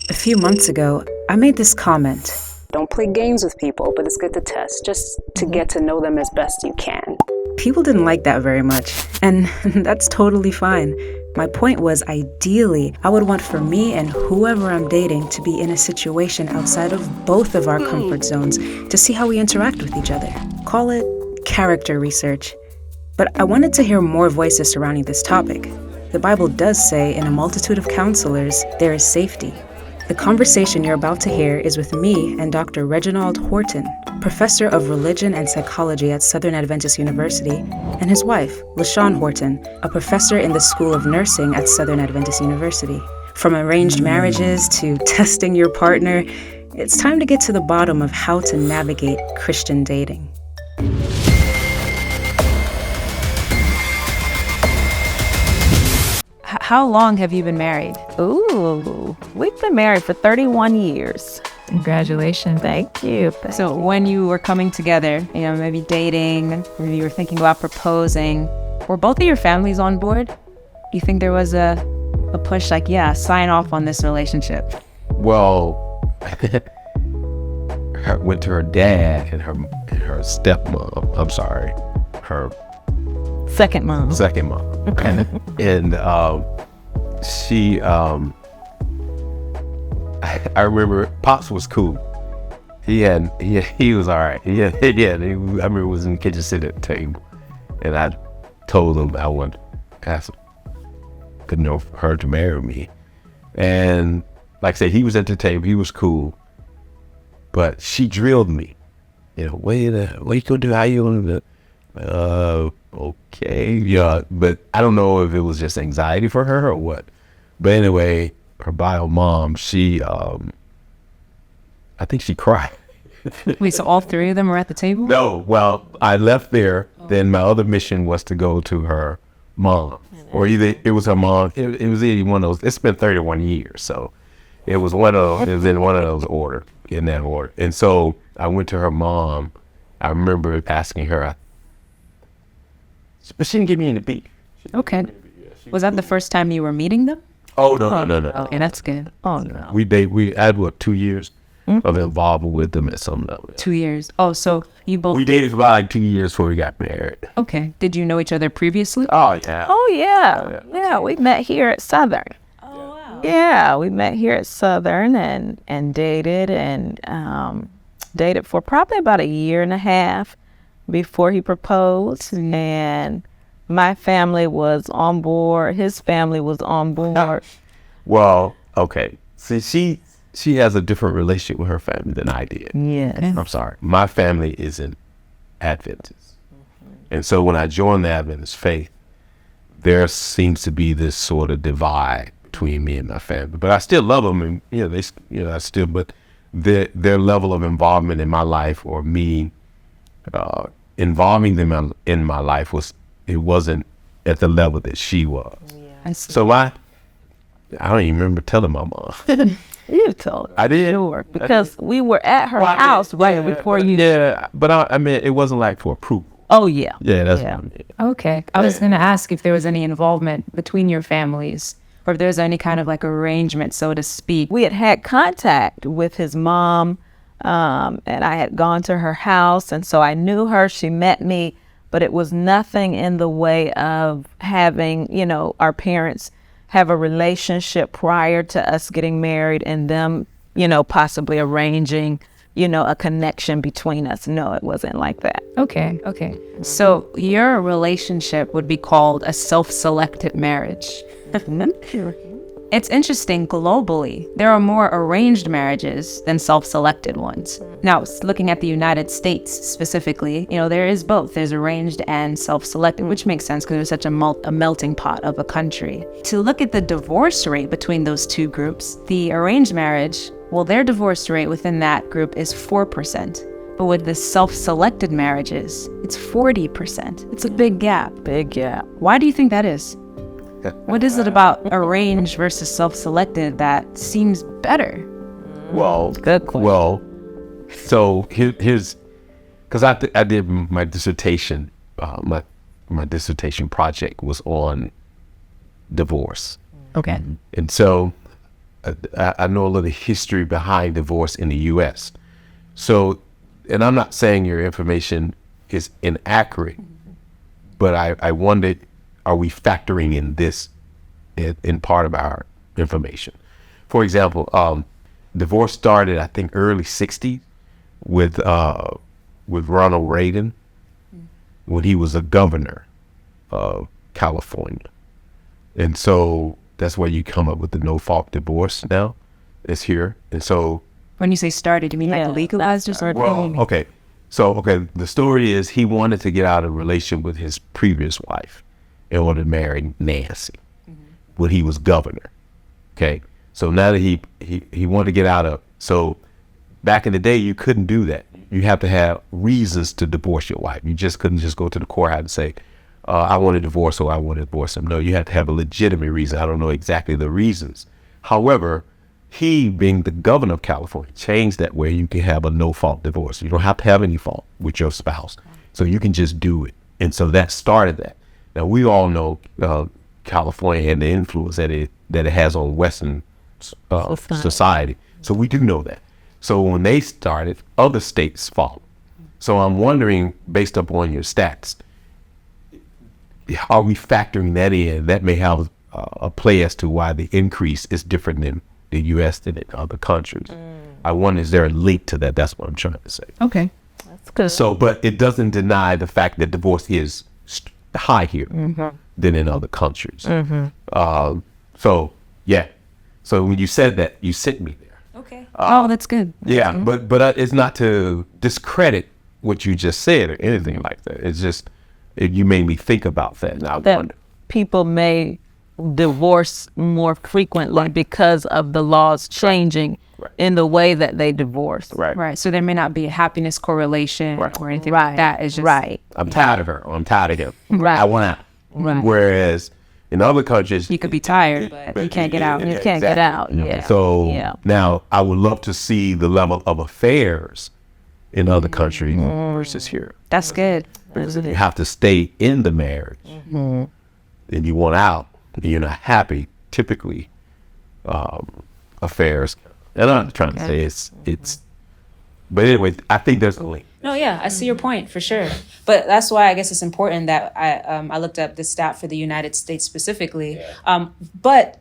A few months ago, I made this comment. Don't play games with people, but it's good to test, just to get to know them as best you can. People didn't like that very much, and that's totally fine. My point was, ideally, I would want for me and whoever I'm dating to be in a situation outside of both of our comfort zones to see how we interact with each other. Call it character research. But I wanted to hear more voices surrounding this topic. The Bible does say, in a multitude of counselors, there is safety. The conversation you're about to hear is with me and Dr. Reginald Horton, professor of religion and psychology at Southern Adventist University, and his wife, LaShawn Horton, a professor in the School of Nursing at Southern Adventist University. From arranged marriages to testing your partner, it's time to get to the bottom of how to navigate Christian dating. How long have you been married? Ooh, we've been married for 31 years. Congratulations. Thank you. So when you were coming together, maybe dating, or you were thinking about proposing, were both of your families on board? You think there was a push like, yeah, sign off on this relationship? Well, I went to her dad and her stepmom. I'm sorry, her Second mom. and she, I remember Pops was cool. He was all right. I remember he was in the kitchen sitting at the table, and I told him I wanted to could know her to marry me. And like I said, he was at the table. He was cool, but she drilled me. What you gonna do? How you gonna do? Okay, yeah, but I don't know if it was just anxiety for her or what. But anyway, her bio mom, she, I think she cried. Wait, so all three of them were at the table? No, well, I left there. Then my other mission was to go to her mom, or either it was her mom. It was either one of those. It's been 31 years, so it was in one of those in that order. And so I went to her mom. I remember asking her. But she didn't give me any beef. Okay. Was that the first time you were meeting them? Oh, no. Okay, that's good. Oh, no. We had 2 years of involvement with them at some level. 2 years. Oh, so you both... We dated for about 2 years before we got married. Okay. Did you know each other previously? Oh, yeah. Oh, yeah. Yeah, we met here at Southern. Oh, wow. Yeah, we met here at Southern and dated for probably about 1.5 years before he proposed. And my family was on board. His family was on board. Well, okay. See, she has a different relationship with her family than I did. Yes. I'm sorry. My family isn't Adventist. And so when I joined the Adventist faith, there seems to be this sort of divide between me and my family. But I still love them, and but their level of involvement in my life, or me involving them in my life, wasn't at the level that she was. Yeah. So I don't even remember telling my mom. You told her. I did. Sure, because we were at her house before you. Yeah, but I mean, it wasn't like for approval. Oh, yeah. Yeah, that's Yeah. Okay. I was going to ask if there was any involvement between your families, or if there's any kind of like arrangement, so to speak. We had contact with his mom, and I had gone to her house, and so I knew her. She met me, but it was nothing in the way of having, our parents have a relationship prior to us getting married, and them, possibly arranging, a connection between us. No, it wasn't like that. Okay. So your relationship would be called a self-selected marriage. It's interesting, globally, there are more arranged marriages than self-selected ones. Now, looking at the United States specifically, there is both. There's arranged and self-selected, which makes sense because there's such a melting pot of a country. To look at the divorce rate between those two groups, the arranged marriage, their divorce rate within that group is 4%. But with the self-selected marriages, it's 40%. It's a big gap. Big gap. Why do you think that is? What is it about arranged versus self-selected that seems better? Well, good question. Well, so here's, because I did my dissertation. My dissertation project was on divorce. Okay. And so I know a little history behind divorce in the U.S. So, and I'm not saying your information is inaccurate, but I wondered, are we factoring in this in part of our information? For example, divorce started, I think, early '60s with Ronald Reagan when he was a governor of California. And so that's where you come up with the no-fault divorce now. It's here. And so... When you say started, you mean like legalized or something? Well, okay. So, the story is he wanted to get out of a relation with his previous wife in order to marry Nancy when he was governor. Okay. So now that he wanted to get out of... So back in the day, you couldn't do that. You have to have reasons to divorce your wife. You just couldn't just go to the courthouse and say, I want to divorce, or I want to divorce him. No, you have to have a legitimate reason. I don't know exactly the reasons. However, he, being the governor of California, changed that where you can have a no-fault divorce. You don't have to have any fault with your spouse. So you can just do it. And so that started that. Now, we all know California and the influence that it has on Western society. So we do know that. So when they started, other states followed. So I'm wondering, based upon your stats, are we factoring that in? That may have a play as to why the increase is different in the U.S. than in other countries. I wonder, is there a link to that? That's what I'm trying to say. Okay. That's good. So, but it doesn't deny the fact that divorce is high here than in other countries. So, yeah. So when you said that, you sent me there. Okay. Oh, that's good. Yeah, but it's not to discredit what you just said or anything like that. It's just, you made me think about that. And I wonder. People may divorce more frequently because of the laws changing in the way that they divorce. Right. So there may not be a happiness correlation or anything like that. It's just I'm tired of her, or I'm tired of him. Right. I want out. Whereas in other countries, you could be tired, but you can't get out. You can't get out. Yeah. So now I would love to see the level of affairs in other countries versus here. That's good. You have to stay in the marriage, and you want out, and you're not happy. Typically, affairs. And I'm not trying to say it's. But anyway, I think there's a link. No, yeah, I see your point for sure. But that's why I guess it's important that I looked up the stat for the United States specifically. But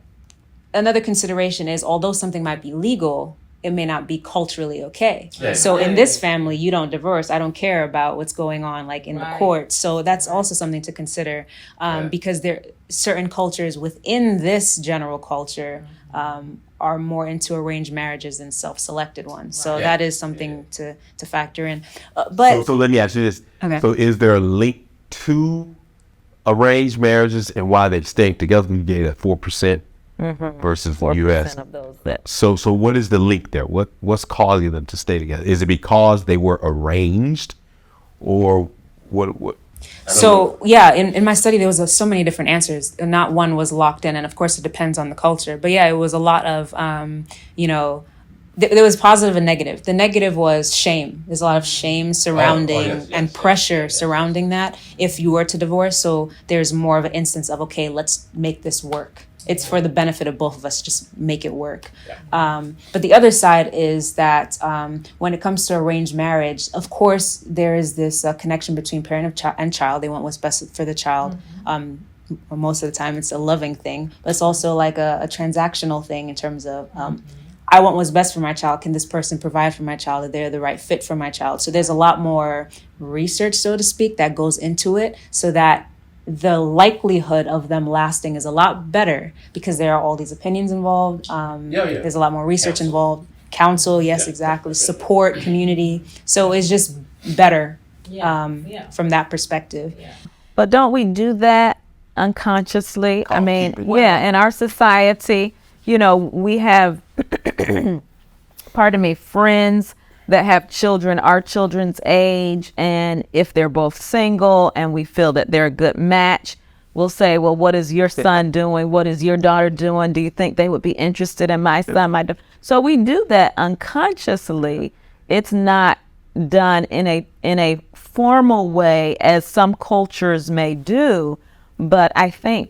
another consideration is, although something might be legal, it may not be culturally okay. So in this family, you don't divorce. I don't care about what's going on like in the court. So that's also something to consider because there certain cultures within this general culture are more into arranged marriages than self-selected ones. So that is something to factor in. But so let me ask you this. Okay. So is there a link to arranged marriages and why they're staying together? You gave that 4% versus the U.S. of those So what is the link there? What's causing them to stay together? Is it because they were arranged, or what? So yeah, in my study, there was so many different answers, and not one was locked in. And of course, it depends on the culture. But yeah, it was a lot of, there was positive and negative. The negative was shame. There's a lot of shame surrounding and pressure surrounding that if you were to divorce. So there's more of an instance of, okay, let's make this work. It's for the benefit of both of us, just make it work. But the other side is that when it comes to arranged marriage, of course, there is this connection between parent and child. They want what's best for the child. Most of the time, it's a loving thing. But it's also like a transactional thing in terms of, I want what's best for my child. Can this person provide for my child? Are they the right fit for my child? So there's a lot more research, so to speak, that goes into it so that the likelihood of them lasting is a lot better because there are all these opinions involved. There's a lot more research involved. Counsel, yes, exactly. Support, community. So it's just better from that perspective. But don't we do that unconsciously? I mean, in our society, we have, friends that have children our children's age, and if they're both single and we feel that they're a good match, we'll say, well, what is your son doing? What is your daughter doing? Do you think they would be interested in my son? So we do that unconsciously. It's not done in a formal way as some cultures may do, but I think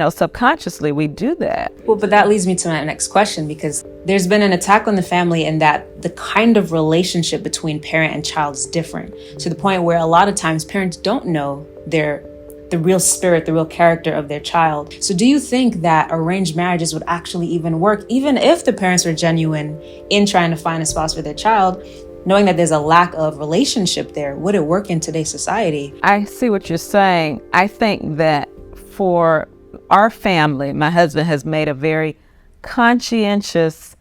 subconsciously we do that. Well, but that leads me to my next question, because there's been an attack on the family in that the kind of relationship between parent and child is different, to the point where a lot of times parents don't know the real spirit, the real character of their child. So do you think that arranged marriages would actually even work, even if the parents were genuine in trying to find a spouse for their child, knowing that there's a lack of relationship there? Would it work in today's society? I see what you're saying. I think that for our family, my husband has made a very conscientious,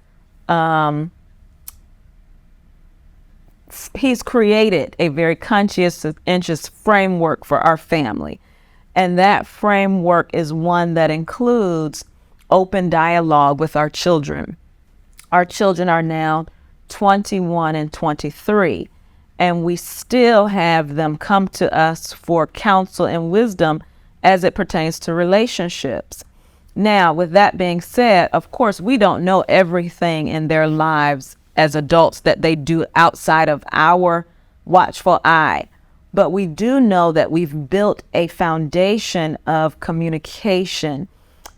he's created a very conscientious framework for our family. And that framework is one that includes open dialogue with our children. Our children are now 21 and 23, and we still have them come to us for counsel and wisdom as it pertains to relationships. Now, with that being said, of course, we don't know everything in their lives as adults that they do outside of our watchful eye. But we do know that we've built a foundation of communication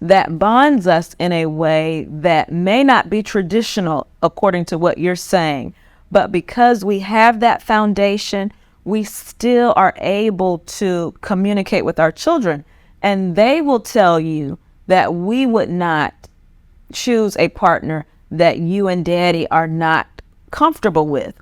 that bonds us in a way that may not be traditional according to what you're saying. But because we have that foundation, we still are able to communicate with our children. And they will tell you that we would not choose a partner that you and daddy are not comfortable with.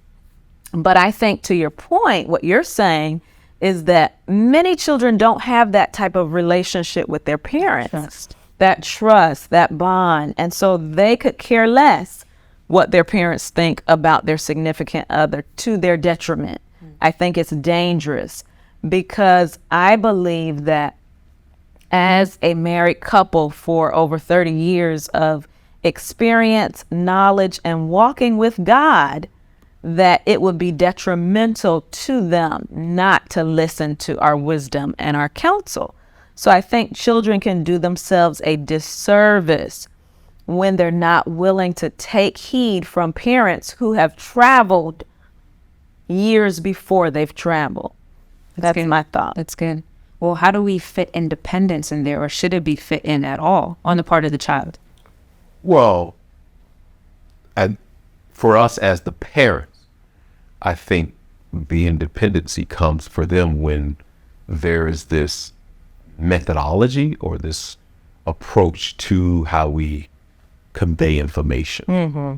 But I think, to your point, what you're saying is that many children don't have that type of relationship with their parents, that trust, that bond. And so they could care less what their parents think about their significant other to their detriment. I think it's dangerous, because I believe that as a married couple for over 30 years of experience, knowledge, and walking with God, that it would be detrimental to them not to listen to our wisdom and our counsel. So I think children can do themselves a disservice when they're not willing to take heed from parents who have traveled years before they've traveled. That's my thought. That's good. Well, how do we fit independence in there, or should it be fit in at all on the part of the child? Well, and for us as the parents, I think the independency comes for them when there is this methodology or this approach to how we convey information. Mm-hmm.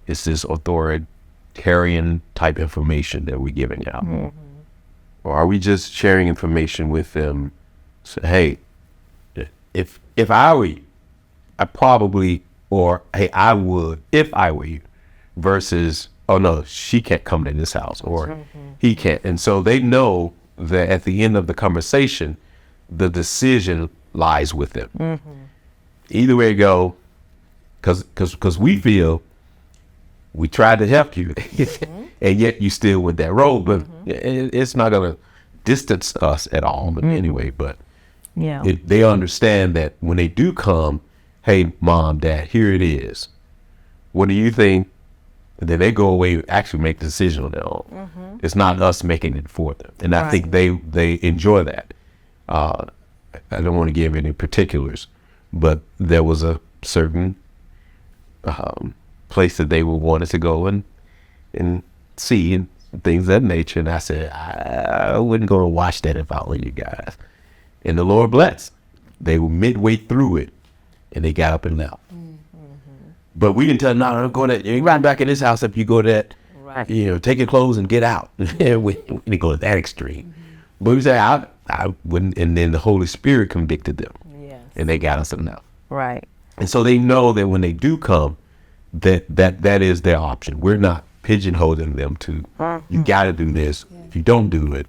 It's this authoritarian type information that we're giving out. Mm-hmm. Or are we just sharing information with them? So, hey, if I were you, I probably, or hey, I would if I were you, versus, oh no, she can't come to this house, or he can't. And so they know that at the end of the conversation, the decision lies with them. Mm-hmm. Either way you go, because we feel we tried to help you, and yet you still went that road, but it's not going to distance us at all. But anyway, but they understand that when they do come, hey, mom, dad, here it is. What do you think? And then they go away and actually make the decision on their own. Mm-hmm. It's not us making it for them. And I think they enjoy that. I don't want to give any particulars, but there was a certain place that they wanted to go and see and things of that nature. And I said, I wouldn't go and watch that if I were you guys. And the Lord blessed. They were midway through it, and they got up and left. But we didn't tell them, no, don't go there. You ain't right back in this house if you go to that, take your clothes and get out. we didn't go to that extreme. Mm-hmm. But we say, I wouldn't, and then the Holy Spirit convicted them. Yes. And they got us enough. Right. And so they know that when they do come, that is their option. We're not pigeonholing them to, you got to do this. Yeah. If you don't do it,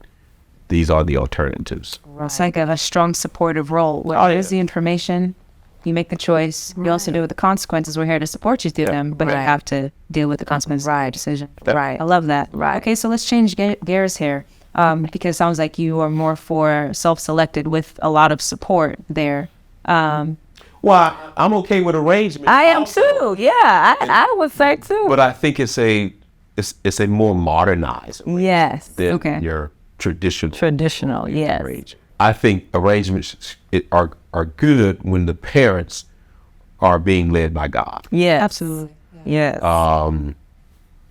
these are the alternatives. Right. It's like a strong supportive role. Here's the information. You make the choice. You also deal with the consequences. We're here to support you through them, but you have to deal with the consequences of your decision. Right. I love that. Right. Okay, so let's change gears here, because it sounds like you are more for self-selected with a lot of support there. Well, I'm okay with arrangement. I am too. Yeah, I would say too. But I think it's a more modernized arrangement. Yes. Than your traditional. Yes. Arrangement. I think arrangements are good when the parents are being led by God. Yes. Absolutely. Yes.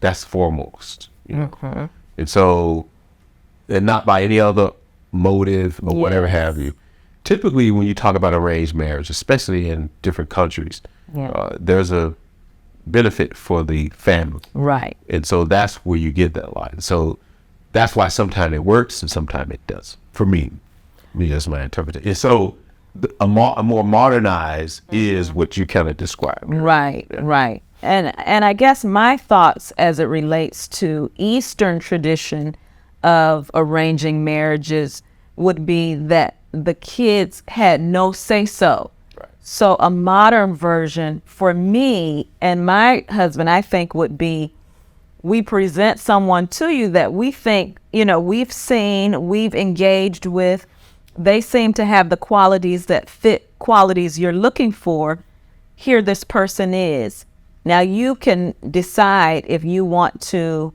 That's foremost. You know? And so, and not by any other motive or whatever have you. Typically, when you talk about arranged marriage, especially in different countries, there's a benefit for the family. Right. And so that's where you get that line. So that's why sometimes it works and sometimes it doesn't. For me, that's my interpretation. And so a more modernized is what you kind of described. Right, right. And I guess my thoughts as it relates to Eastern tradition of arranging marriages would be that the kids had no say-so. Right. So a modern version for me and my husband, I think, would be we present someone to you that we think, we've seen, we've engaged with. They seem to have the qualities that fit qualities you're looking for. Here this person is. Now you can decide if you want to,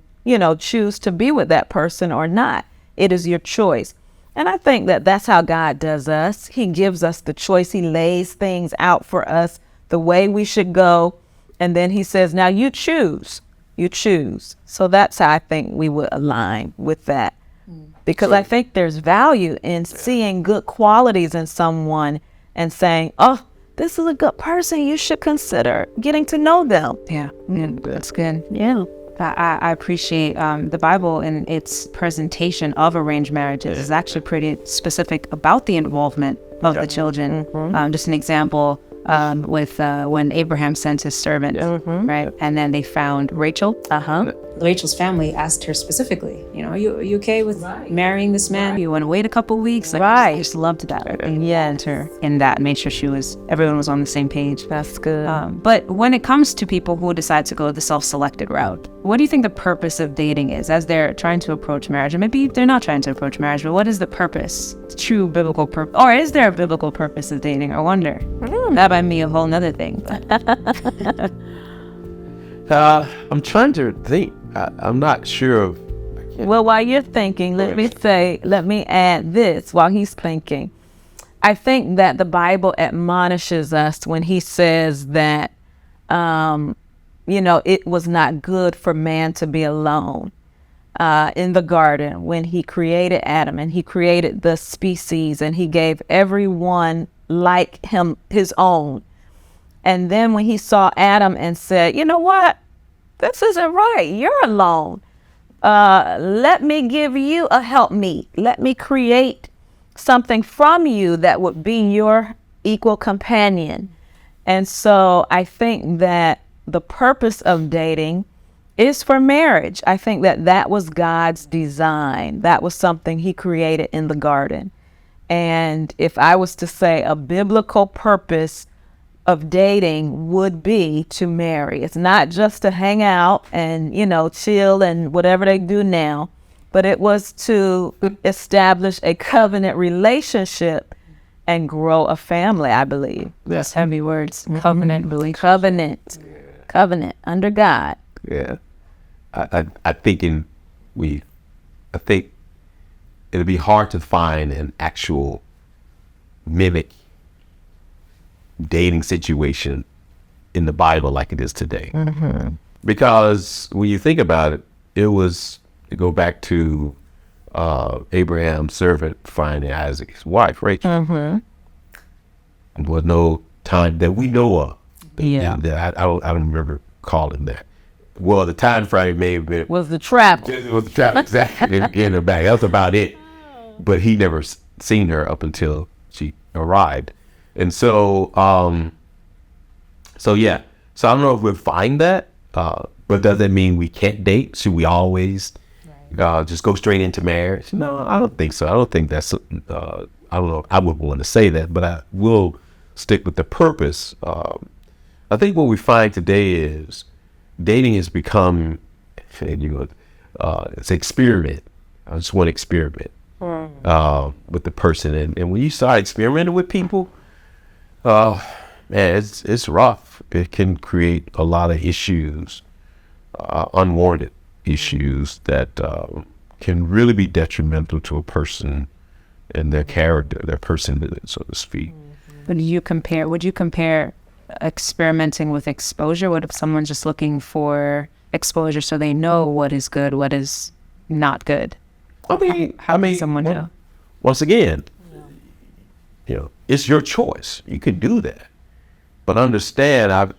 choose to be with that person or not. It is your choice. And I think that that's how God does us. He gives us the choice. He lays things out for us the way we should go. And then he says, now you choose. You choose. So that's how I think we would align with that. Because I think there's value in seeing good qualities in someone and saying, oh, this is a good person. You should consider getting to know them. Yeah, that's good. Yeah. I appreciate the Bible and its presentation of arranged marriages is actually pretty specific about the involvement of the children. Just an example with when Abraham sent his servant, right? And then they found Rachel. Rachel's family asked her specifically, are you okay with marrying this man? You want to wait a couple weeks? I just loved that. And her in that, made sure everyone was on the same page. That's good. But when it comes to people who decide to go the self-selected route, what do you think the purpose of dating is as they're trying to approach marriage? And maybe they're not trying to approach marriage, but what is the purpose? True biblical purpose. Or is there a biblical purpose of dating? I wonder. That might be a whole nother thing. I'm trying to think. I'm not sure of. Well, while you're thinking, let me add this while he's thinking. I think that the Bible admonishes us when he says that, it was not good for man to be alone. In the garden, when he created Adam and he created the species and he gave everyone like him his own. And then when he saw Adam and said, you know what? This isn't right. You're alone. Let me give you a helpmeet. Let me create something from you that would be your equal companion. And so I think that the purpose of dating is for marriage. I think that was God's design. That was something he created in the garden. And if I was to say a biblical purpose of dating would be to marry. It's not just to hang out and, chill and whatever they do now, but it was to establish a covenant relationship and grow a family, I believe. That's heavy words. Covenant relationship. Covenant under God. Yeah. I think it'll be hard to find an actual mimic dating situation in the Bible like it is today. Because when you think about it, to go back to Abraham's servant finding Isaac's wife, Rachel. There was no time that we know of. I don't remember calling that. Well, the time frame may have been was the travel. It was the travel, exactly, in her bag. That was about it. But he never seen her up until she arrived. And so, yeah. So I don't know if we'll find that, but does that mean we can't date? Should we always just go straight into marriage? No, I don't think so. I don't think that's, I don't know, I wouldn't want to say that, but I will stick with the purpose. I think what we find today is dating has become, it's an experiment. I just want to experiment with the person. And when you start experimenting with people, man, it's rough. It can create a lot of issues, unwarranted issues that can really be detrimental to a person and their character, their personhood, so to speak. Would you compare experimenting with exposure? What if someone's just looking for exposure so they know what is good, what is not good? How can someone know? Once again, it's your choice. You can do that. But understand,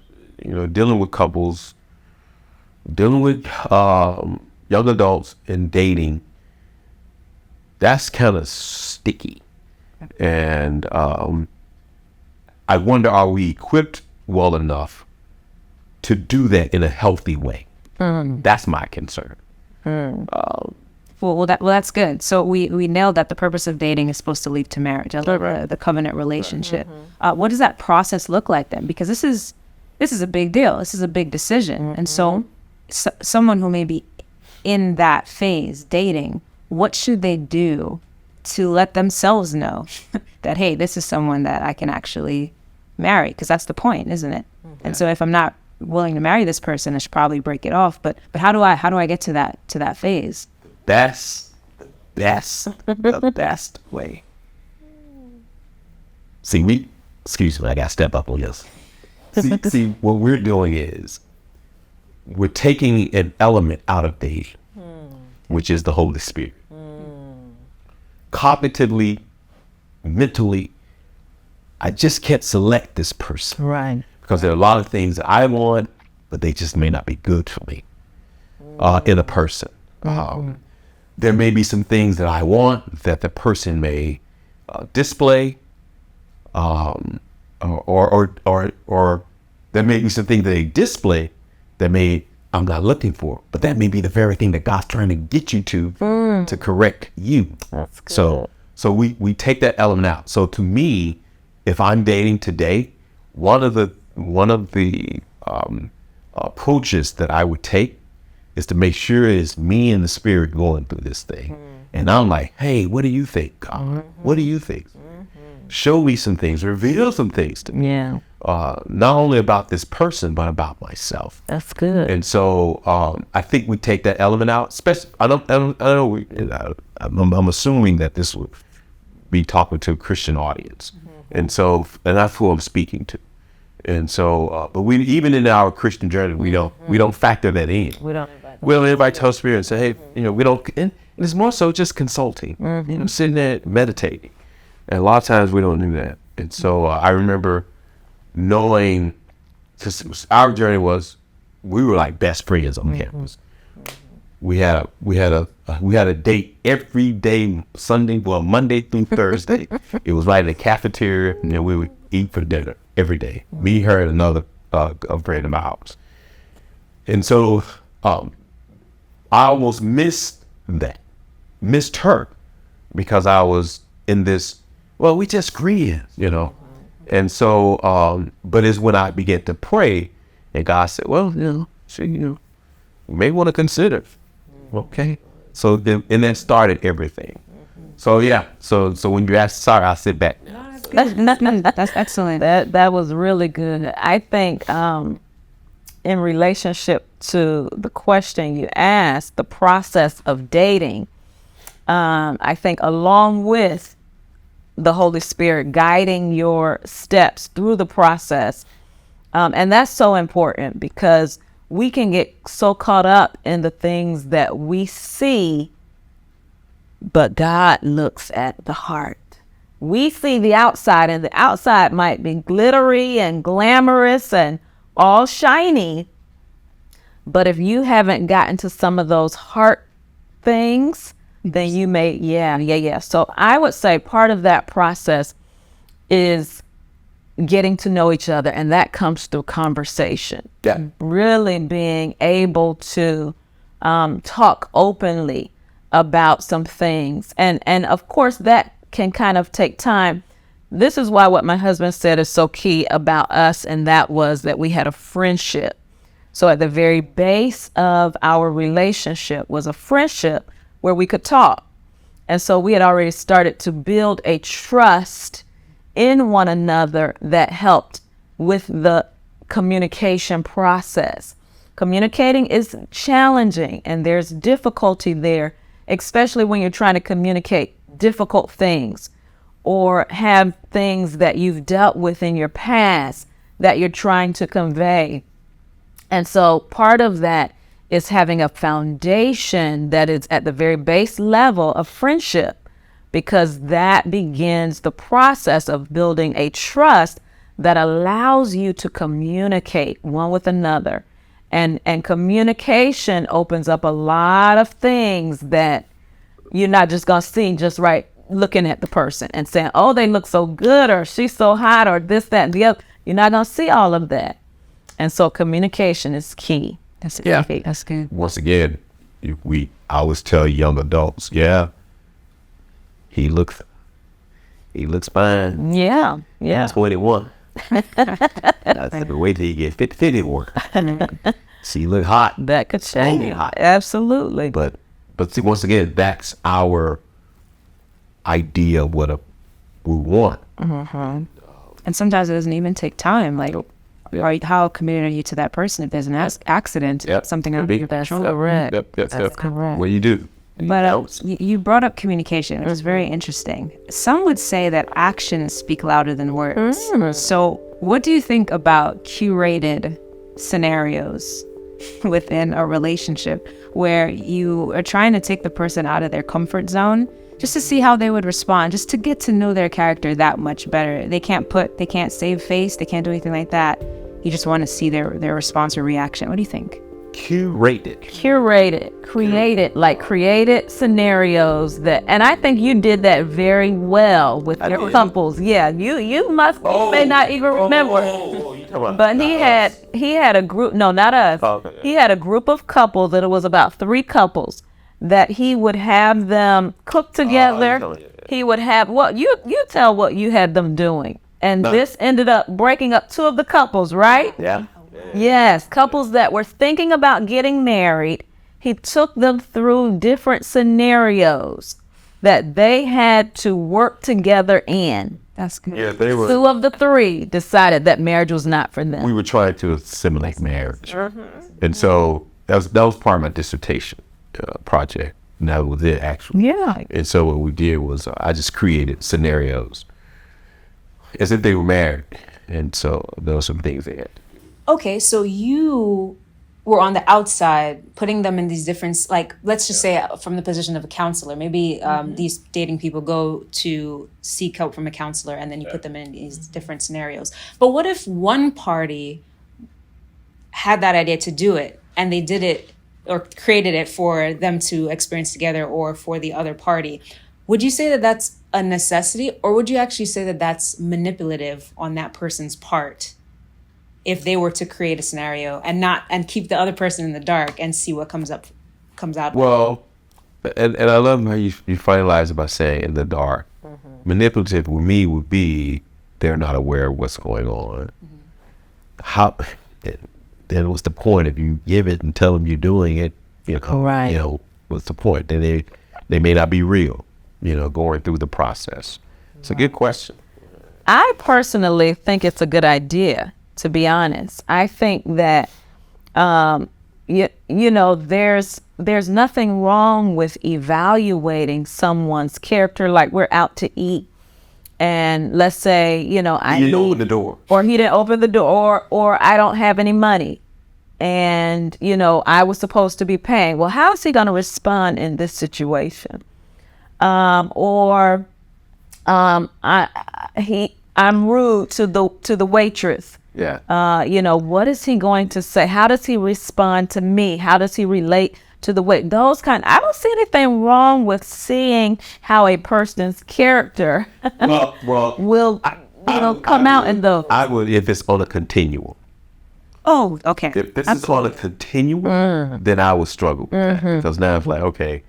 dealing with couples, dealing with young adults and dating, that's kind of sticky. And I wonder, are we equipped well enough to do that in a healthy way? That's my concern. Well, that's good. So we nailed that the purpose of dating is supposed to lead to marriage. I love the covenant relationship. What does that process look like then? Because this is a big deal. This is a big decision. And so someone who may be in that phase, dating, what should they do to let themselves know that, hey, this is someone that I can actually marry? Because that's the point, isn't it? And so if I'm not willing to marry this person, I should probably break it off. But how do I get to that phase? That's the best way. See, excuse me, I got to step up on this. See, what we're doing is we're taking an element out of dating, which is the Holy Spirit. Cognitively, mentally, I just can't select this person. Right. Because there are a lot of things that I want, but they just may not be good for me in a person. There may be some things that I want that the person may display, or there may be some things that they display that I'm not looking for, but that may be the very thing that God's trying to get you to correct you. So we take that element out. So to me, if I'm dating today, one of the approaches that I would take is to make sure it's me and the Spirit going through this thing. And I'm like, hey, what do you think, God? What do you think? Show me some things, reveal some things to me. Yeah. Not only about this person, but about myself. That's good. And so I think we take that element out. Especially, I'm assuming that this would be talking to a Christian audience. And that's who I'm speaking to. And so, but we, even in our Christian journey, we don't factor that in. We don't invite the Holy Spirit and say, hey, we don't. And it's more so just consulting, sitting there meditating. And a lot of times we don't do that. And so I remember knowing, our journey was, we were like best friends on campus. We had a date every day, Monday through Thursday. It was right in the cafeteria, and then we would eat for dinner every day. Me, her, and another a friend of ours. And so I almost missed her, because I was in this, we just friends, And so, but it's when I began to pray, and God said, you may want to consider. Okay. So then, and that started everything. So yeah. So when you ask, sorry, I'll sit back. That's excellent. That was really good. I think in relationship to the question you asked, the process of dating, I think along with the Holy Spirit guiding your steps through the process, and that's so important, because we can get so caught up in the things that we see, but God looks at the heart. We see the outside, and the outside might be glittery and glamorous and all shiny. But if you haven't gotten to some of those heart things, then you may, yeah. So I would say part of that process is getting to know each other, and that comes through conversation. Yeah. Really being able to talk openly about some things. And of course, that can kind of take time. This is why what my husband said is so key about us, and that was that we had a friendship. So at the very base of our relationship was a friendship where we could talk. And so we had already started to build a trust in one another that helped with the communication process. Communicating is challenging, and there's difficulty there, especially when you're trying to communicate difficult things or have things that you've dealt with in your past that you're trying to convey. And so part of that is having a foundation that is at the very base level of friendship, because that begins the process of building a trust that allows you to communicate one with another. And communication opens up a lot of things that you're not just going to see just right looking at the person and saying, oh, they look so good, or she's so hot, or this, that, and the other. You're not going to see all of that. And so communication is key. That's Yeah. That's good. Once again, I always tell young adults, he looks fine. Yeah. 21. I said, wait till you get 51. See, you look hot. That could change. Only hot. Absolutely. But see, once again, that's our idea of what we want. And sometimes it doesn't even take time. Like, how committed are you to that person? If there's an accident, something out of your control. Correct. That's correct. What you do. But you brought up communication, which is very interesting. Some would say that actions speak louder than words. So what do you think about curated scenarios within a relationship where you are trying to take the person out of their comfort zone just to see how they would respond, just to get to know their character that much better? They can't save face, they can't do anything like that. You just want to see their response or reaction. What do you think? Curated. Created scenarios that, and I think you did that very well with your couples. Yeah, you must may not even remember. But he had a group. No, not us. Okay. He had a group of couples that it was about 3 couples that he would have them cook together. He would have you tell what you had them doing, and this ended up breaking up 2 of the couples, right? Yeah. Yes, couples that were thinking about getting married. He took them through different scenarios that they had to work together in. That's good. Yeah, they were. 2 of the 3 decided that marriage was not for them. We were trying to assimilate marriage, and so that was part of my dissertation project. And that was it, actually. Yeah. And so what we did was I just created scenarios as if they were married, and so there were some things they had. Okay, so you were on the outside putting them in these different, like, let's just say from the position of a counselor. Maybe these dating people go to seek help from a counselor, and then you put them in these different scenarios. But what if one party had that idea to do it, and they did it or created it for them to experience together or for the other party? Would you say that that's a necessity, or would you actually say that that's manipulative on that person's part if they were to create a scenario and keep the other person in the dark and see what comes out? Well, and I love how you finalize it by saying in the dark. Manipulative with me would be they're not aware of what's going on. How? Then what's the point if you give it and tell them you're doing it? Right. What's the point? Then they may not be real. Going through the process. It's a good question. I personally think it's a good idea, to be honest. I think that there's nothing wrong with evaluating someone's character. Like, we're out to eat, and let's say You didn't open the door. or he didn't open the door, or I don't have any money, and I was supposed to be paying. Well, how is he going to respond in this situation? I'm rude to the waitress. Yeah. What is he going to say? How does he respond to me? How does he relate to the wait? I don't see anything wrong with seeing how a person's character will come out in those. I would, if it's on a continuum. Oh, okay. If this is on a continuum, then I would struggle with that. Because now it's like, okay,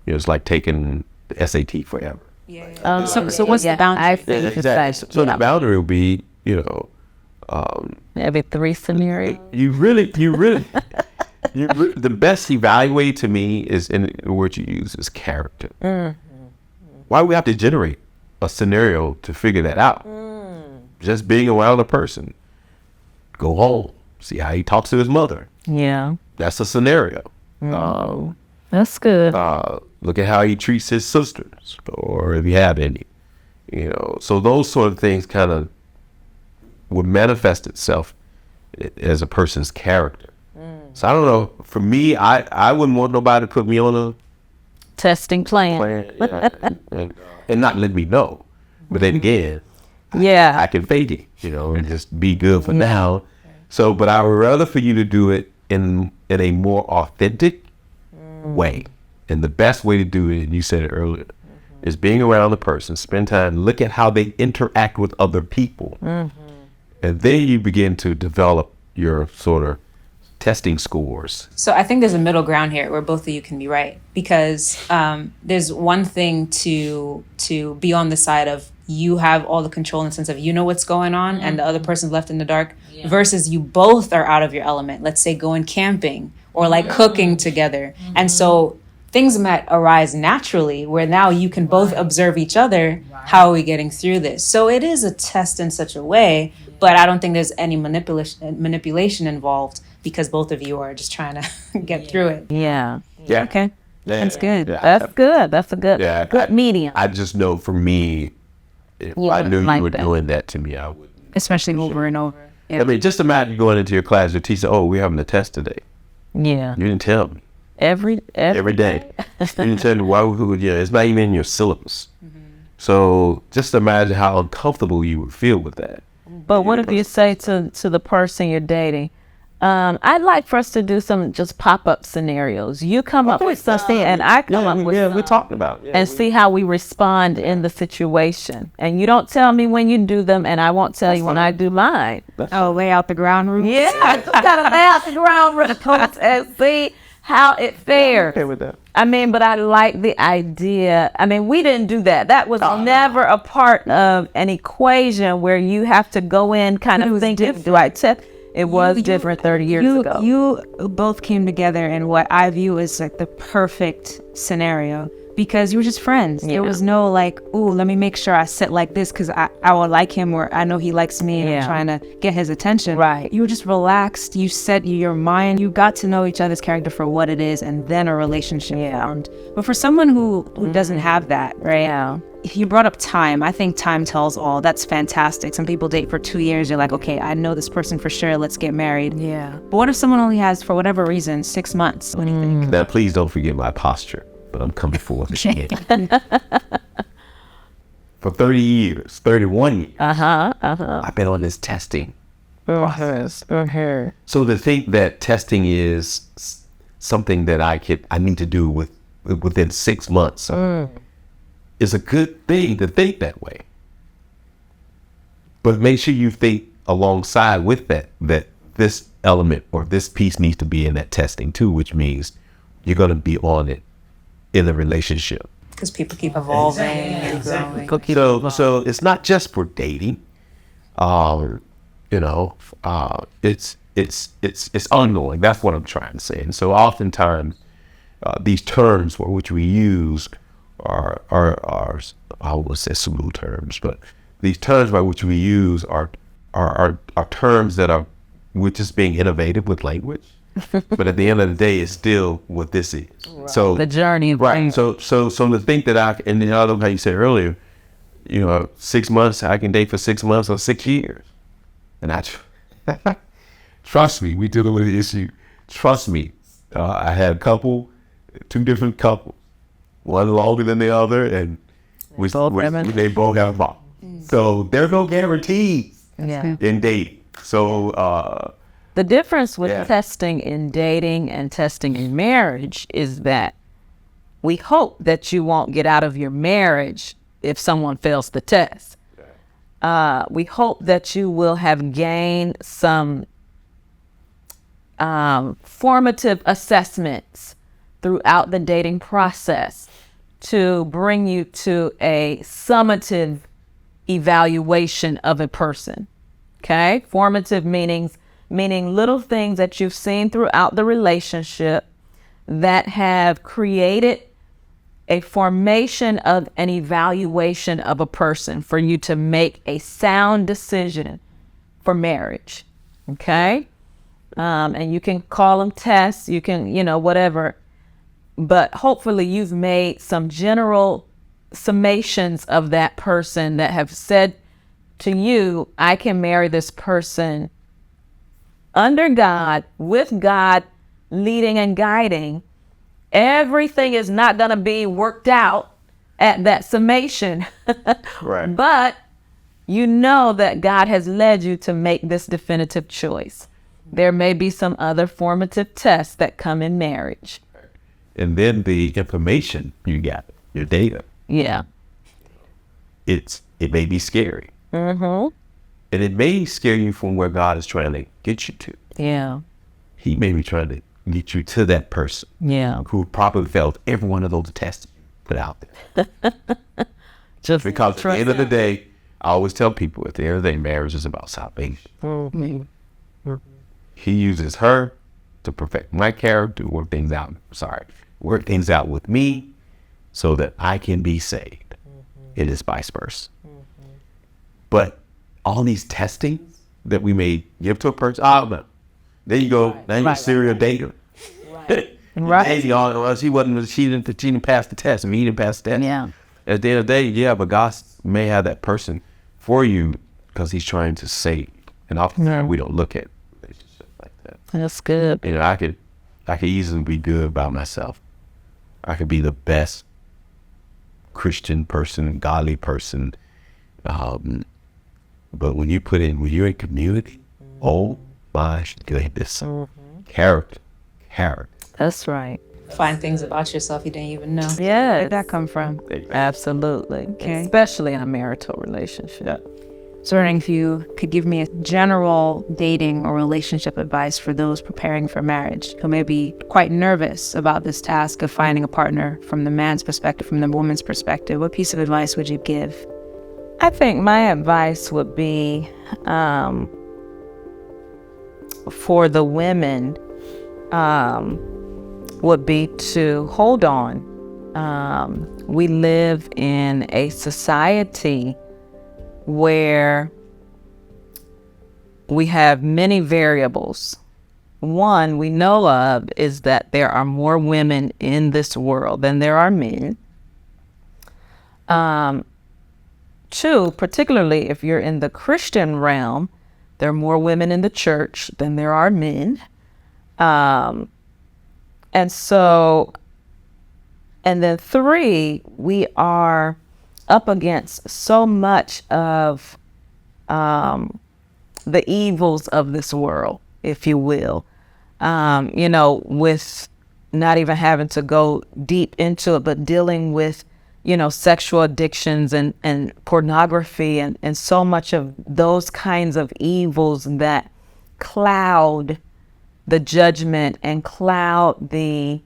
it's like taking the SAT forever. So what's the boundary? I think Exactly. So the boundary will be, every 3 scenarios. The best evaluate to me is, in the word you use, is character. Why do we have to generate a scenario to figure that out? Just being around a person. Go home, see how he talks to his mother. Yeah. That's a scenario. That's good. Look at how he treats his sisters, or if you have any. So those sort of things kind of would manifest itself as a person's character. So I don't know. For me, I wouldn't want nobody to put me on a Testing plan. and not let me know. But then again, Yeah. I can fake it, and just be good for now. So, but I would rather for you to do it in a more authentic way. And the best way to do it, and you said it earlier, is being around the person, spend time, look at how they interact with other people. And then you begin to develop your sort of testing scores. So I think there's a middle ground here where both of you can be right, because there's one thing to be on the side of you have all the control in the sense of what's going on and the other person's left in the dark, versus you both are out of your element. Let's say going camping or like cooking together. And so things might arise naturally where now you can both observe each other. How are we getting through this? So it is a test in such a way, but I don't think there's any manipulation involved, because both of you are just trying to get through it. Yeah. Yeah. Okay. Yeah. That's good. Yeah. That's good. That's a good, Yeah, good medium. I just know for me, if You I knew like you were that. doing that to me, I wouldn't. Especially over and over. Yeah. I mean, just imagine going into your class, your teacher, oh, we're having a test today. Yeah. You didn't tell me. Every Day. You didn't tell me why it's not even in your syllabus. So just imagine how uncomfortable you would feel with that. But what if you say to the person you're dating, I'd like for us to do some just pop-up scenarios. You come up with something and I come up with we're talking about it. and see how we respond in the situation. And you don't tell me when you do them, and I won't tell you when I do mine. Oh, lay out the ground rules. Yeah, I just gotta lay out the ground rules and see how it fares. Okay with that. I mean, but I like the idea. I mean, we didn't do that. That was never a part of an equation where you have to go in kind of thinking, do I test? It was different 30 years ago. You both came together in what I view as like the perfect scenario, because you were just friends. There was no like, ooh, let me make sure I sit like this because I will like him, or I know he likes me and I'm trying to get his attention. Right. You were just relaxed. You set your mind. You got to know each other's character for what it is, and then a relationship formed. But for someone who doesn't have that, right? Yeah. You brought up time. I think time tells all. That's fantastic. Some people date for 2 years. You're like, okay, I know this person for sure. Let's get married. Yeah. But what if someone only has, for whatever reason, 6 months? What do you think? Now, please don't forget my posture, but I'm coming forth again. For 30 years, 31 years, I've been on this testing. So to think that testing is something that I need to do within 6 months is a good thing to think that way. But make sure you think alongside with that this element or this piece needs to be in that testing too, which means you're going to be on it in a relationship. Because people keep evolving and growing. So it's not just for dating. It's ongoing. That's what I'm trying to say. And so oftentimes these terms for which we use are I won't say smooth terms, but these terms by which we use are terms that we're just being innovative with language. But at the end of the day, it's still what this is. Right. So The journey of right. So to think that and I love how you said earlier, 6 months, I can date for 6 months or 6 years. And trust me, we dealing with the issue. Trust me, I had two different couples, one longer than the other, and they both have a mom. So there's no guarantees in dating. So the difference with testing in dating and testing in marriage is that we hope that you won't get out of your marriage if someone fails the test. We hope that you will have gained some formative assessments throughout the dating process to bring you to a summative evaluation of a person. Okay? Formative meaning little things that you've seen throughout the relationship that have created a formation of an evaluation of a person for you to make a sound decision for marriage. Okay? And you can call them tests, you can, whatever. but hopefully you've made some general summations of that person that have said to you, I can marry this person under God, with God leading and guiding. Everything is not going to be worked out at that summation. Right. But you know that God has led you to make this definitive choice. There may be some other formative tests that come in marriage. And then the information you got, your data, Yeah. it may be scary. Mm-hmm. And it may scare you from where God is trying to get you to. Yeah. He may be trying to get you to that person Yeah. who probably failed every one of those tests you put out there. Just Because at the end of the day, I always tell people, at the end of the day, marriage is about salvation. Mm-hmm. He uses her to perfect my character, work things out with me so that I can be saved. It is vice versa. But all these testings that we may give to a person, I don't know. There you go. Now you're a serial dater. Right. She didn't pass the test. I mean, he didn't pass the test. Yeah. At the end of the day, yeah, but God may have that person for you because he's trying to save. And often we don't look at relationships like that. That's good. You know, I could easily be good by myself. I could be the best Christian person, godly person. But when you're in community, oh my goodness, character. That's right. Find things about yourself you didn't even know. Yeah. Where did that come from? Absolutely. Okay. Especially in a marital relationship. So wondering if you could give me a general dating or relationship advice for those preparing for marriage who may be quite nervous about this task of finding a partner from the man's perspective, from the woman's perspective. What piece of advice would you give? I think my advice would be for the women would be to hold on. We live in a society where we have many variables. One we know of is that there are more women in this world than there are men. Two, particularly if you're in the Christian realm, there are more women in the church than there are men. And then three, we are up against so much of the evils of this world, if you will, with not even having to go deep into it, but dealing with, sexual addictions and pornography and so much of those kinds of evils that cloud the judgment and cloud the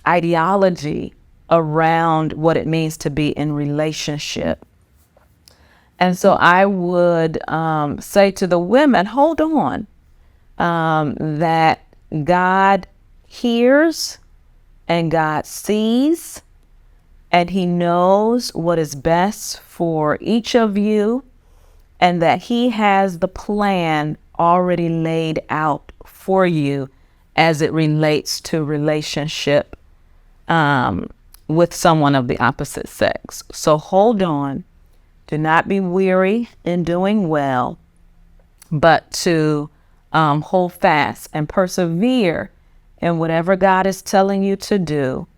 ideology around what it means to be in relationship. And so I would say to the women, hold on, that God hears and God sees, and he knows what is best for each of you, and that he has the plan already laid out for you as it relates to relationship with someone of the opposite sex. So hold on. Do not be weary in doing well, but to hold fast and persevere in whatever God is telling you to do,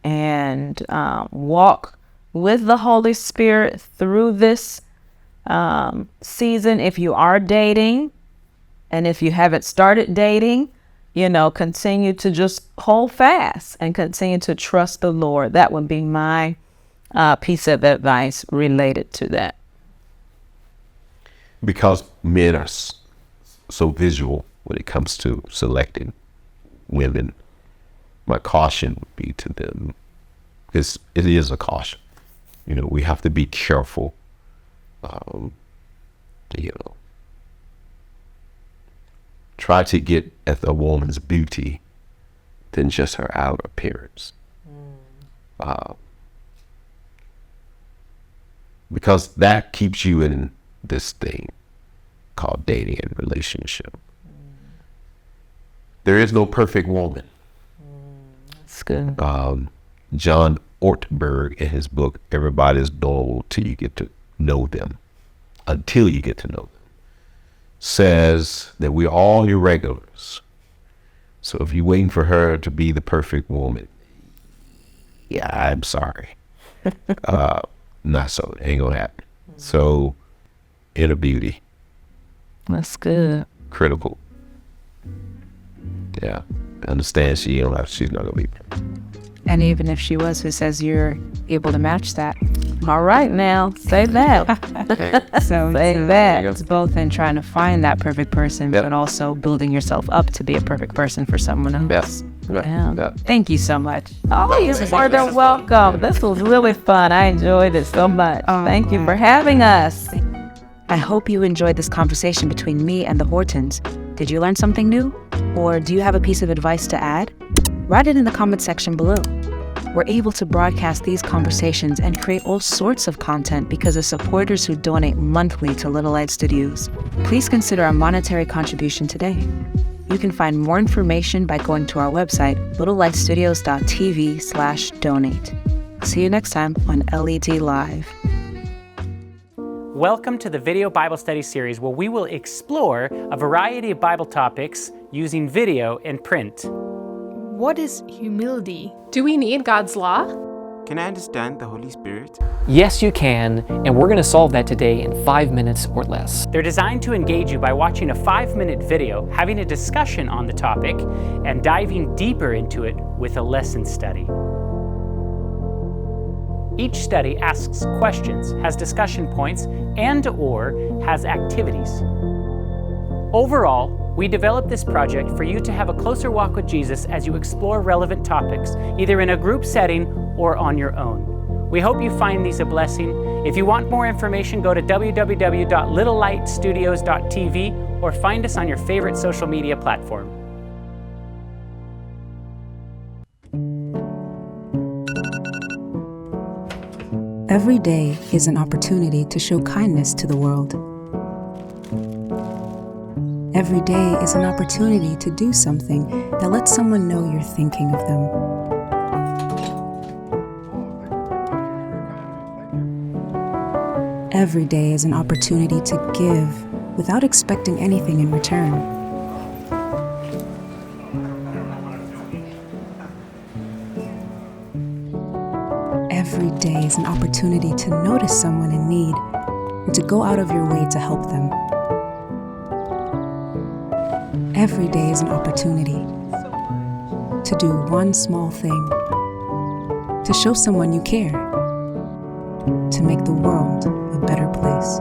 and walk with the Holy Spirit through this season. If you are dating, and if you haven't started dating, continue to just hold fast and continue to trust the Lord. That would be my piece of advice related to that. Because men are so visual when it comes to selecting women, my caution would be to them, because it is a caution. We have to be careful. Try to get at a woman's beauty than just her outer appearance. Because that keeps you in this thing called dating and relationship. There is no perfect woman. That's good. John Ortberg, in his book, Everybody's Dull Till You Get to Know Them, Until You Get to Know Them, says that we're all irregulars. So if you're waiting for her to be the perfect woman, yeah, I'm sorry. Not so. It ain't gonna happen. So inner beauty, That's good. critical. Yeah. Understand she's not gonna be perfect. And even if she was, who says you're able to match that? All right, now say that. So Say that. it's both in trying to find that perfect person, Yep. but also building yourself up to be a perfect person for someone else. Yes. Yeah. Thank you so much. Oh, you're more than welcome. This was really fun. I enjoyed it so much. Thank you for having us. I hope you enjoyed this conversation between me and the Hortons. Did you learn something new? Or do you have a piece of advice to add? Write it in the comment section below. We're able to broadcast these conversations and create all sorts of content because of supporters who donate monthly to Little Light Studios. Please consider a monetary contribution today. You can find more information by going to our website, littlelightstudios.tv/donate. See you next time on LED Live. Welcome to the Video Bible Study Series, where we will explore a variety of Bible topics using video and print. What is humility? Do we need God's law? Can I understand the Holy Spirit? Yes, you can, and we're going to solve that today in 5 minutes or less. They're designed to engage you by watching a 5-minute video, having a discussion on the topic, and diving deeper into it with a lesson study. Each study asks questions, has discussion points, and/or has activities. Overall, we developed this project for you to have a closer walk with Jesus as you explore relevant topics, either in a group setting or on your own. We hope you find these a blessing. If you want more information, go to www.littlelightstudios.tv or find us on your favorite social media platform. Every day is an opportunity to show kindness to the world. Every day is an opportunity to do something that lets someone know you're thinking of them. Every day is an opportunity to give without expecting anything in return. Every day is an opportunity to notice someone in need and to go out of your way to help them. Every day is an opportunity to do one small thing, to show someone you care, to make the world a better place.